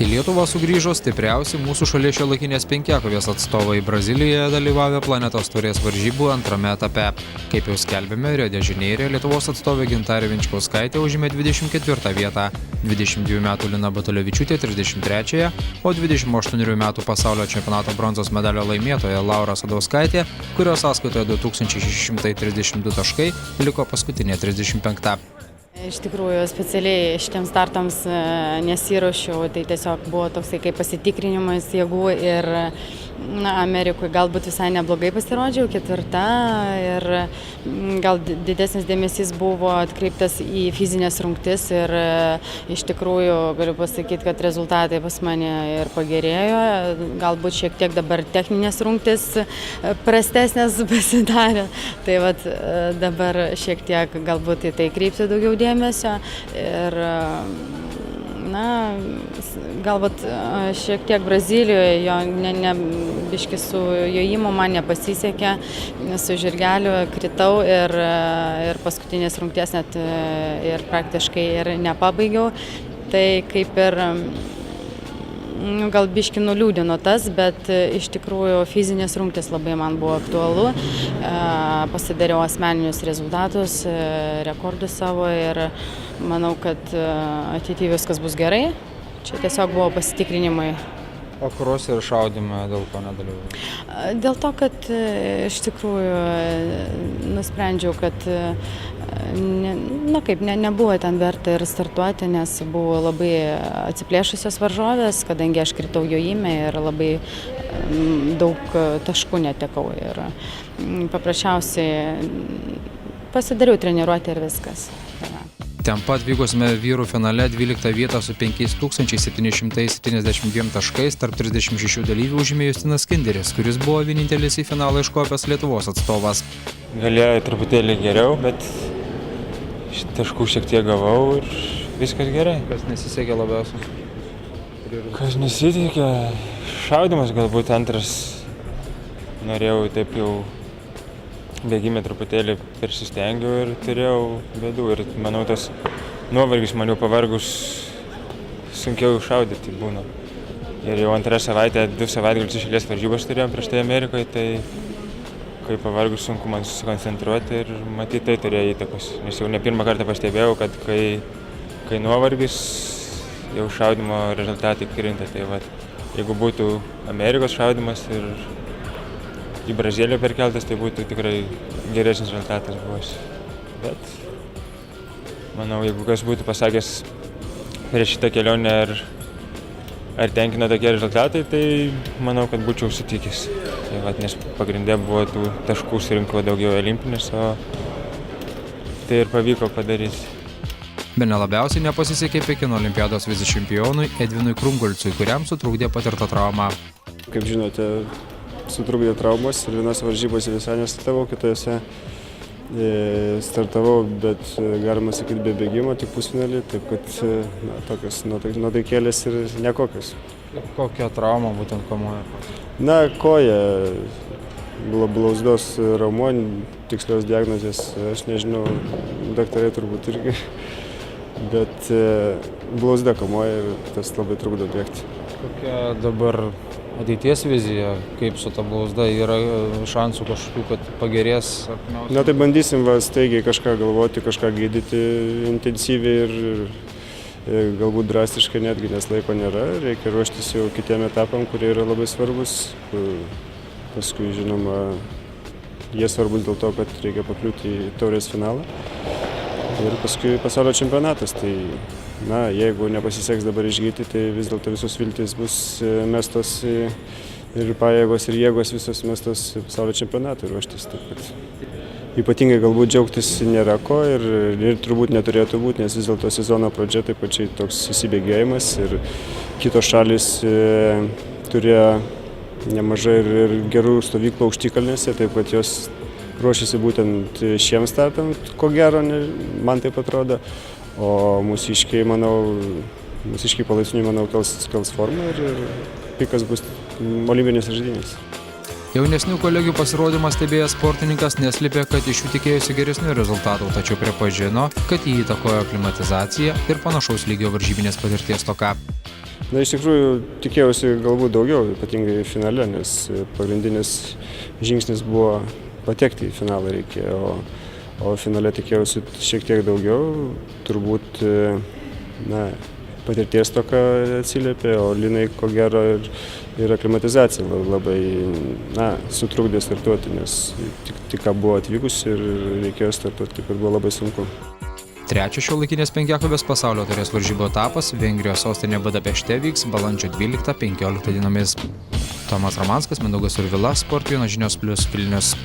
Į Lietuvą sugrįžo stipriausi mūsų šalies šiuolaikinės penkiakovės atstovai. Brazilijoje dalyvavę planetos taurės varžybų antrame etape. Kaip jau skelbėme, Rio de Žaneire Lietuvos atstovė Gintarė Vinčkauskaitė užėmė 24 vietą, 22 metų Lina Batulevičiūtė 33, o 28 metų pasaulio čempionato bronzos medalio laimėtoja Laura Sadauskaitė, kurios sąskaitoje 2632 taškai, liko paskutinė 35. Iš tikrųjų, specialiai šitiems startams nesiruošiau, tai tiesiog buvo toksai kaip pasitikrinimas jėgų ir Amerikoje galbūt visai neblogai pasirodžiau, ketvirta ir gal didesnis dėmesys buvo atkreiptas į fizinės rungtis ir iš tikrųjų galiu pasakyti, kad rezultatai pas mane ir pagerėjo, galbūt šiek tiek dabar techninės rungtis prastesnės pasidarė, tai vat dabar šiek tiek galbūt į tai kreipsiu daugiau dėmesio ir galbūt šiek tiek Brazilijoje, biški su jojimu man nepasisekė, su žirgeliu kritau ir paskutinės rungties net ir praktiškai ir nepabaigiau. Tai kaip ir gal biški nuliūdino tas, bet iš tikrųjų fizinės rungtys labai man buvo aktualu. Pasidariau asmeninius rezultatus, rekordus savo ir manau, kad ateityje viskas bus gerai. Čia tiesiog buvo pasitikrinimai. O krose ir šaudime dėl ko nedalyvavau? Dėl to, kad iš tikrųjų nusprendžiau, kad nebuvo ten verta ir startuoti, nes buvo labai atsiplėšusios varžovės, kadangi aš kritau jojime ir labai daug taškų netekau. Ir paprasčiausiai pasidariau treniruotę ir viskas. Ten pat vykusiame vyrų finale 12 vietą su 5772 taškais tarp 36 dalyvių užėmė Justinas Kinderis, kuris buvo vienintelis į finalą iškopęs Lietuvos atstovas. Galėjo truputėlį geriau, bet taškų šiek tiek gavau ir viskas gerai. Kas nesisekė labiausiai? Kas nesisekė? Šaudimas galbūt antras. Norėjau taip jau bėgime truputėlį persistengiau ir turėjau bėdų ir manau tas nuovargis man jau pavargus sunkiau šaudyti būna. Ir jau antrą savaitę, 2 savaitgalius iš eilės varžybas turėjom prieš tai Amerikoje, tai kai pavargus sunku man susikoncentruoti ir matyti tai turėjo įtakos. Nes jau ne pirmą kartą pastebėjau, kad kai nuovargis, jau šaudimo rezultatai krinta. Tai vat, jeigu būtų Amerikos šaudimas ir į Braziliją perkeltas, tai būtų tikrai geresnis rezultatas buvęs. Bet manau, jeigu kas būtų pasakęs prieš šitą kelionę, ar tenkina tokie rezultatai, tai manau, kad būčiau sutikęs. Tai vat, nes pagrindė buvo tų taškų surinko daugiau olimpinės, o tai ir pavyko padaryti. Bene labiausiai nepasisekė Pekino olimpiados vicečempionui Edvinui Krungolcui, kuriam sutrukdė patirta trauma. Kaip žinote, sutrukdė traumos ir vienose varžybose visai nestartavau, kitose startavau, bet galima sakyti be bėgimo, tik pusfinalį, taip kad tokios nuotaikėlės ir nekokios. Kokia trauma būtent kamuoja? Koja, blauzdos raumuo, tikslios diagnozės, aš nežinau, daktarai turbūt irgi, bet blauzda kamuoja ir tas labai trukdo bėgti. Kokia dabar ateities vizija, kaip su ta blauzda, yra šansų kažkokių, kad pagerės artimiausiai? Tai bandysim staigiai kažką galvoti, kažką gydyti intensyviai ir galbūt drastiškai netgi, nes laiko nėra. Reikia ruoštis jau kitiem etapam, kurie yra labai svarbus. Paskui, žinoma, jie svarbus dėl to, kad reikia pakliūti į taurės finalą. Ir paskui pasaulio čempionatas. Tai jeigu nepasiseks dabar išgyti, tai vis dėlto visos viltys bus mestos ir pajėgos ir jėgos visos mestos pasaulio čempionatui ruoštis. Taip kad ypatingai galbūt džiaugtis nėra ko ir turbūt neturėtų būti, nes vis dėlto sezono pradžia taip pačiai toks įsibėgėjimas ir kitos šalys turėjo nemažai ir gerų stovyklų aukštikalnėse, taip kad jos ruošiasi būtent šiems startams, ko gero, man taip atrodo. O mūsiškiai palaipsniui, manau, kels formą ir pikas bus olimpinės žaidynės. Jaunesnių kolegių pasirodymą stebėjęs sportininkas neslėpė, kad iš jų tikėjosi geresnių rezultatų, tačiau pripažino, kad jį įtakojo aklimatizacija ir panašaus lygio varžybinės patirties stoka. Na, iš tikrųjų, tikėjausi galbūt daugiau, ypatingai finale, nes pagrindinis žingsnis buvo patekti į finalą reikėjo, o finale tikėjausi šiek tiek daugiau. Turbūt, na, patirties toka atsiliepė, o Linai, ko gero, ir aklimatizacija labai, na, sutrukdė startuoti, nes tik ką buvo atvykusi ir reikėjo startuoti, taip ir buvo labai sunku. Trečias šiuolaikinės penkiakovės pasaulio taurės varžybų etapas Vengrijos sostinėje Budapešte vyks balandžio 12-15 dienomis. Tomas Ramanskas, Mindaugas Survila, Sporto žinios + Vilnius.